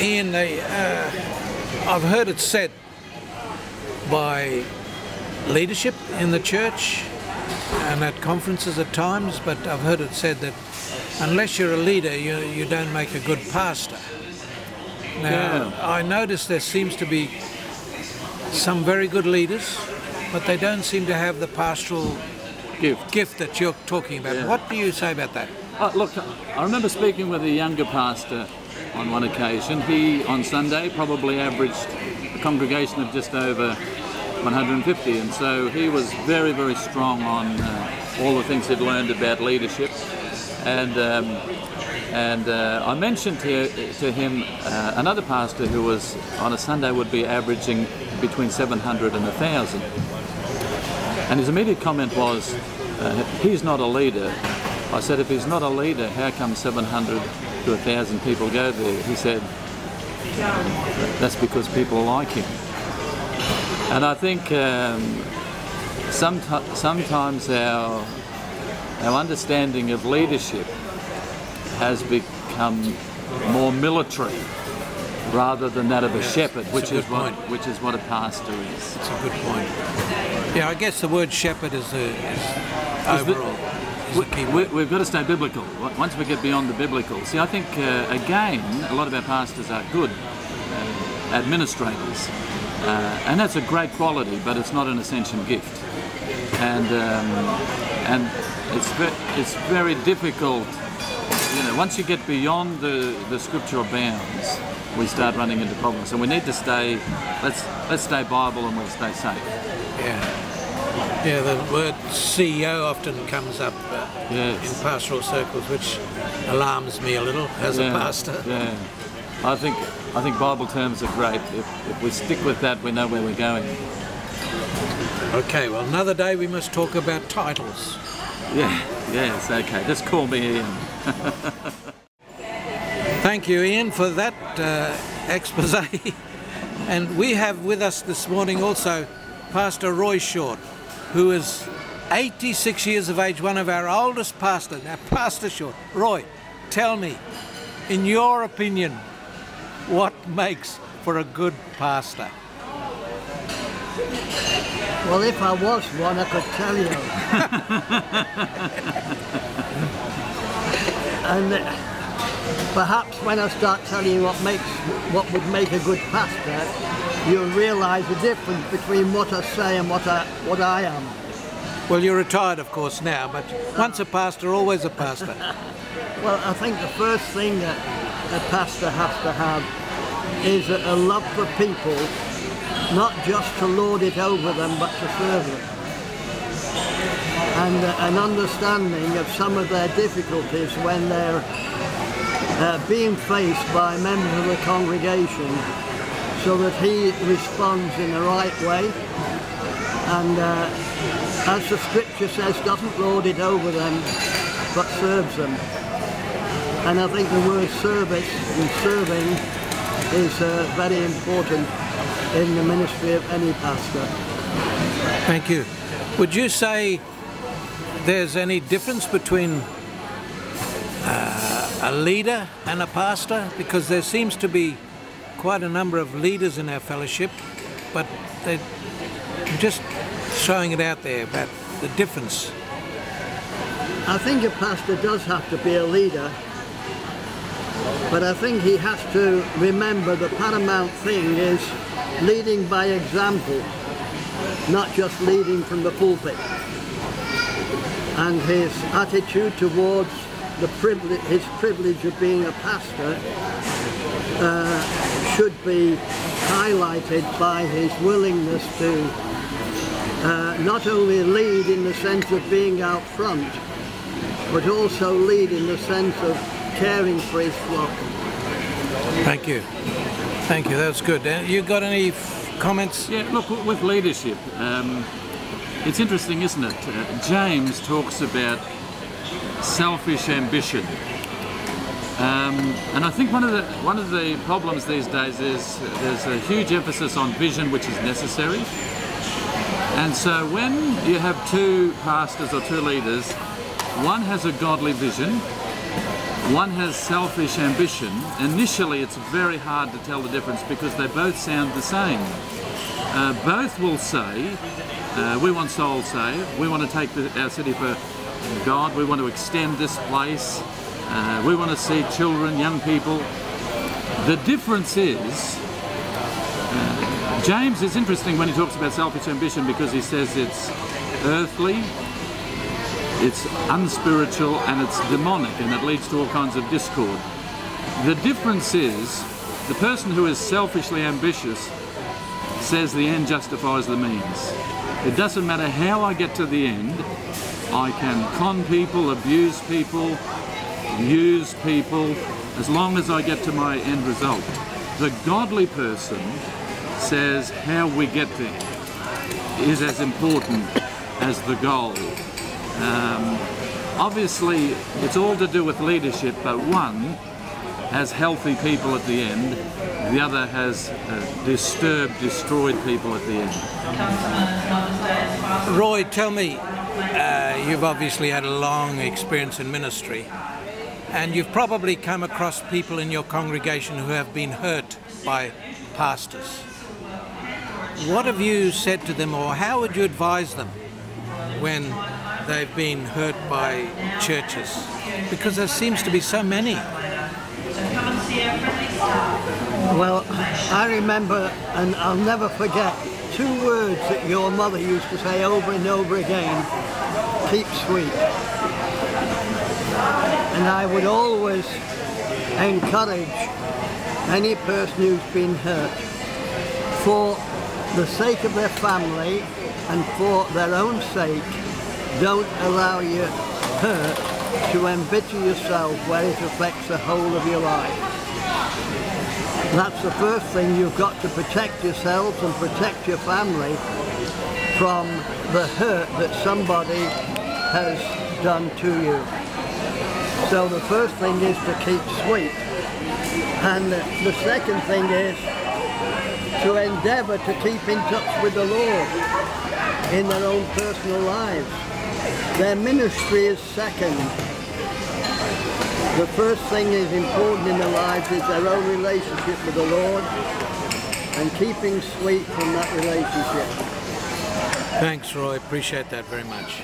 Ian, I've heard it said by leadership in the church and at conferences at times, but I've heard it said that unless you're a leader, you don't make a good pastor. Now, I notice there seems to be some very good leaders, but they don't seem to have the pastoral gift that you're talking about. Yeah. What do you say about that? Look, I remember speaking with a younger pastor on one occasion. He, on Sunday, probably averaged a congregation of just over 150, and so he was very, very strong on all the things he'd learned about leadership. And I mentioned to him another pastor who was on a Sunday would be averaging between 700 and 1,000. And his immediate comment was, he's not a leader. I said, if he's not a leader, how come 700 to 1,000 people go there? He said, that's because people like him. And I think sometimes our understanding of leadership has become more military rather than that of a shepherd, which is what a pastor is. That's a good point. Yeah, I guess the word shepherd is overall. We've got to stay biblical. Once we get beyond the biblical. See, I think, again, a lot of our pastors are good administrators. And that's a great quality, but it's not an ascension gift. And it's very difficult. You know, once you get beyond the scriptural bounds, we start running into problems. So we need to stay, let's stay Bible and we'll stay safe. Yeah, the word CEO often comes up in pastoral circles, which alarms me a little as a pastor. Yeah, I think Bible terms are great. If we stick with that, we know where we're going. Okay, well, another day we must talk about titles. Yes, okay. Just call me Ian. Thank you, Ian, for that expose. And we have with us this morning also Pastor Roy Short, who is 86 years of age, one of our oldest pastors. Now, Pastor Short, Roy, tell me, in your opinion, what makes for a good pastor? Well, if I was one, I could tell you. And perhaps when I start telling you what would make a good pastor, you'll realise the difference between what I say and what I am. Well, you're retired, of course, now, but once a pastor, always a pastor. Well, I think the first thing that a pastor has to have is a love for people, not just to lord it over them, but to serve them. And an understanding of some of their difficulties when they're being faced by members of the congregation, so that he responds in the right way, and as the scripture says, doesn't lord it over them, but serves them. And I think the word service and serving is very important in the ministry of any pastor. Thank you. Would you say there's any difference between a leader and a pastor? Because there seems to be quite a number of leaders in our fellowship, but I'm just throwing it out there about the difference. I think a pastor does have to be a leader, but I think he has to remember the paramount thing is leading by example, not just leading from the pulpit. And his attitude towards his privilege of being a pastor should be highlighted by his willingness to not only lead in the sense of being out front, but also lead in the sense of caring for his flock. Thank you. Thank you, that's good. You got any comments? Yeah, look, with leadership, it's interesting, isn't it? James talks about selfish ambition. And I think one of the problems these days is there's a huge emphasis on vision, which is necessary. And so when you have two pastors or two leaders, one has a godly vision One has selfish ambition. Initially, it's very hard to tell the difference because they both sound the same. Both will say, we want souls saved, we want to take our city for God, we want to extend this place, we want to see children, young people. The difference is, James is interesting when he talks about selfish ambition because he says it's earthly, it's unspiritual, and it's demonic, and it leads to all kinds of discord. The difference is, the person who is selfishly ambitious says the end justifies the means. It doesn't matter how I get to the end, I can con people, abuse people, use people, as long as I get to my end result. The godly person says how we get there is as important as the goal. Obviously, it's all to do with leadership, but one has healthy people at the end, the other has disturbed, destroyed people at the end. Roy, tell me, you've obviously had a long experience in ministry, and you've probably come across people in your congregation who have been hurt by pastors. What have you said to them, or how would you advise them when they've been hurt by churches? Because there seems to be so many. Well, I remember, and I'll never forget, 2 words that your mother used to say over and over again: keep sweet. And I would always encourage any person who's been hurt, for the sake of their family and for their own sake, don't allow your hurt to embitter yourself where it affects the whole of your life. That's the first thing. You've got to protect yourselves and protect your family from the hurt that somebody has done to you. So the first thing is to keep sweet. And the second thing is to endeavour to keep in touch with the Lord in their own personal lives. Their ministry is second. The first thing is important in their lives is their own relationship with the Lord and keeping sweet from that relationship. Thanks, Roy. Appreciate that very much.